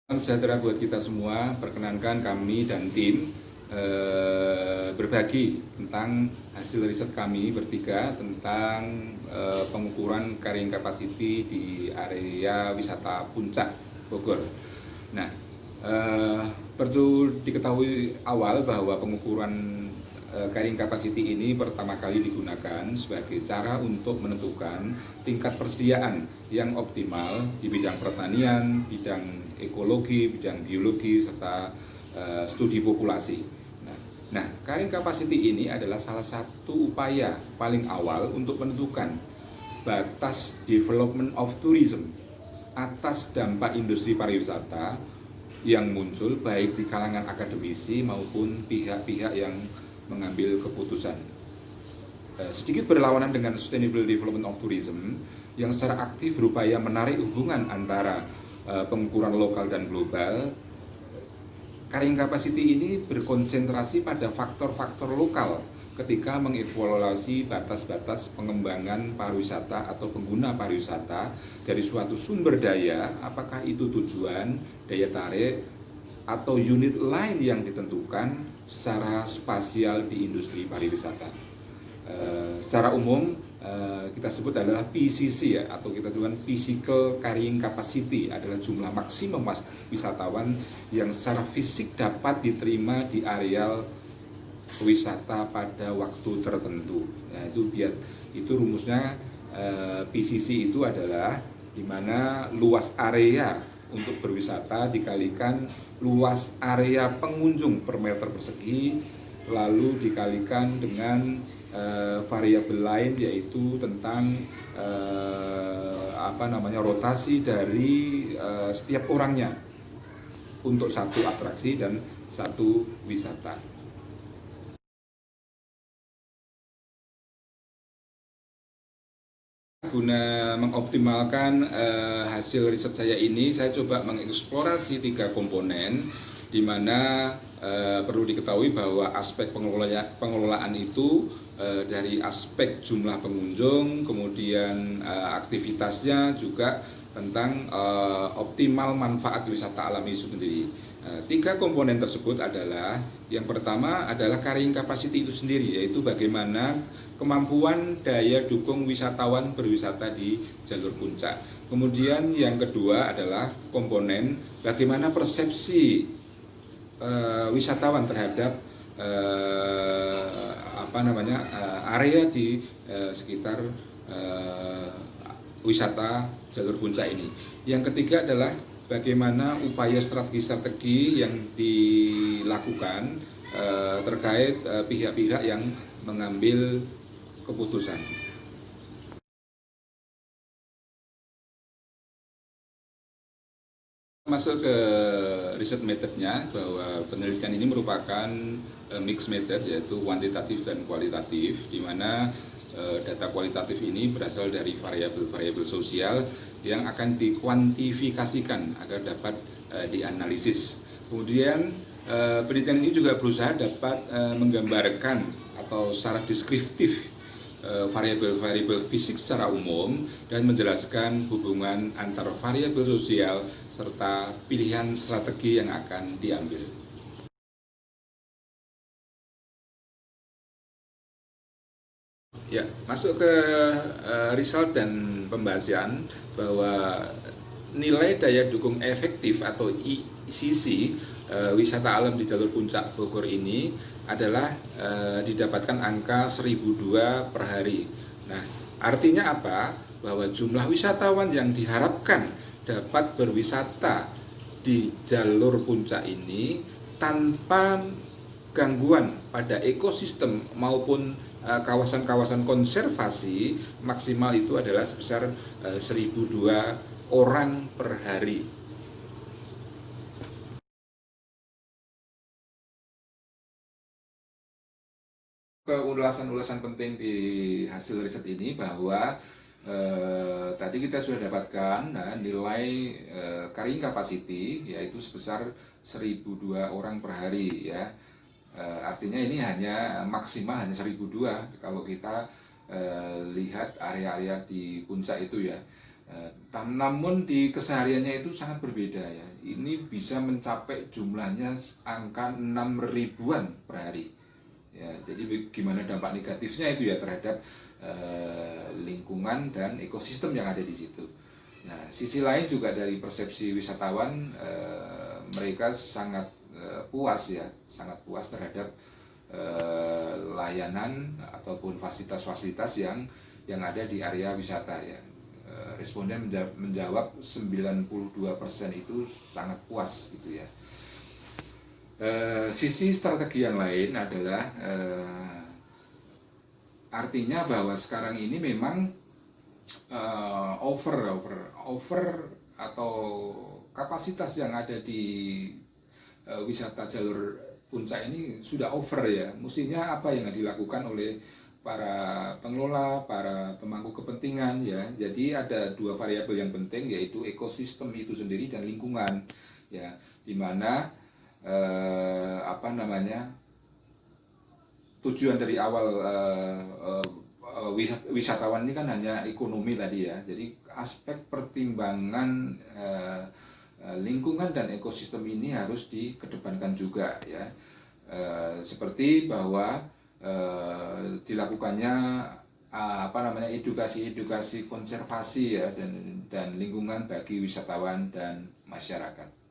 Salam sejahtera buat kita semua. Perkenankan kami dan tim berbagi tentang hasil riset kami bertiga tentang pengukuran carrying capacity di area wisata Puncak Bogor. Nah, perlu diketahui awal bahwa pengukuran carrying capacity ini pertama kali digunakan sebagai cara untuk menentukan tingkat persediaan yang optimal di bidang pertanian, bidang ekologi, bidang biologi, serta studi populasi. Nah, carrying capacity ini adalah salah satu upaya paling awal untuk menentukan batas development of tourism atas dampak industri pariwisata yang muncul baik di kalangan akademisi maupun pihak-pihak yang mengambil keputusan. Sedikit berlawanan dengan Sustainable Development of Tourism yang secara aktif berupaya menarik hubungan antara pengukuran lokal dan global. Carrying capacity ini berkonsentrasi pada faktor-faktor lokal ketika mengevaluasi batas-batas pengembangan pariwisata atau pengguna pariwisata dari suatu sumber daya, apakah itu tujuan, daya tarik, atau unit lain yang ditentukan secara spasial di industri pariwisata. Secara umum kita sebut adalah PCC ya, atau kita sebut Physical Carrying Capacity adalah jumlah maksimum wisatawan yang secara fisik dapat diterima di areal wisata pada waktu tertentu. Nah, itu rumusnya. PCC itu adalah di mana luas area untuk berwisata dikalikan luas area pengunjung per meter persegi, lalu dikalikan dengan variabel lain yaitu tentang rotasi dari setiap orangnya untuk satu atraksi dan satu wisata. Guna mengoptimalkan hasil riset saya ini, saya coba mengeksplorasi 3 komponen, di mana perlu diketahui bahwa aspek pengelolaan itu dari aspek jumlah pengunjung, kemudian aktivitasnya, juga tentang optimal manfaat wisata alam itu sendiri. 3 komponen tersebut adalah, yang pertama adalah carrying capacity itu sendiri, yaitu bagaimana kemampuan daya dukung wisatawan berwisata di jalur puncak. Kemudian yang kedua adalah komponen bagaimana persepsi wisatawan terhadap area di sekitar wisata jalur puncak ini. Yang ketiga adalah bagaimana upaya strategi-strategi yang dilakukan terkait pihak-pihak yang mengambil keputusan. Masuk ke riset metodnya, bahwa penelitian ini merupakan mixed method, yaitu kuantitatif dan kualitatif, di mana data kualitatif ini berasal dari variabel-variabel sosial yang akan dikuantifikasikan agar dapat dianalisis. Kemudian penelitian ini juga berusaha dapat menggambarkan atau secara deskriptif variabel-variabel fisik secara umum dan menjelaskan hubungan antar variabel sosial serta pilihan strategi yang akan diambil. Ya, masuk ke result dan pembahasan, bahwa nilai daya dukung efektif atau ICC wisata alam di jalur puncak Bogor ini adalah didapatkan angka 1002 per hari. Nah, artinya apa? Bahwa jumlah wisatawan yang diharapkan dapat berwisata di jalur puncak ini tanpa gangguan pada ekosistem maupun kawasan-kawasan konservasi maksimal itu adalah sebesar 1002 orang per hari. Ulasan-ulasan penting di hasil riset ini, bahwa tadi kita sudah dapatkan nilai carrying capacity yaitu sebesar 1002 orang per hari ya. Artinya ini maksimal hanya 1002 kalau kita lihat area-area di puncak itu ya. Namun di kesehariannya itu sangat berbeda ya. Ini bisa mencapai jumlahnya angka 6 ribuan per hari. Ya, jadi gimana dampak negatifnya itu ya terhadap lingkungan dan ekosistem yang ada di situ. Nah, sisi lain juga dari persepsi wisatawan, mereka sangat puas ya, sangat puas terhadap layanan ataupun fasilitas-fasilitas yang ada di area wisata ya. Responden menjawab 92% itu sangat puas gitu ya. Sisi strategi yang lain adalah artinya bahwa sekarang ini memang over atau kapasitas yang ada di wisata jalur puncak ini sudah over ya. Mestinya apa yang dilakukan oleh para pengelola, para pemangku kepentingan ya. Jadi ada dua variabel yang penting, yaitu ekosistem itu sendiri dan lingkungan ya, dimana tujuan dari awal wisatawan ini kan hanya ekonomi tadi ya. Jadi aspek pertimbangan lingkungan dan ekosistem ini harus dikedepankan juga ya. Seperti bahwa dilakukannya edukasi konservasi ya dan lingkungan bagi wisatawan dan masyarakat.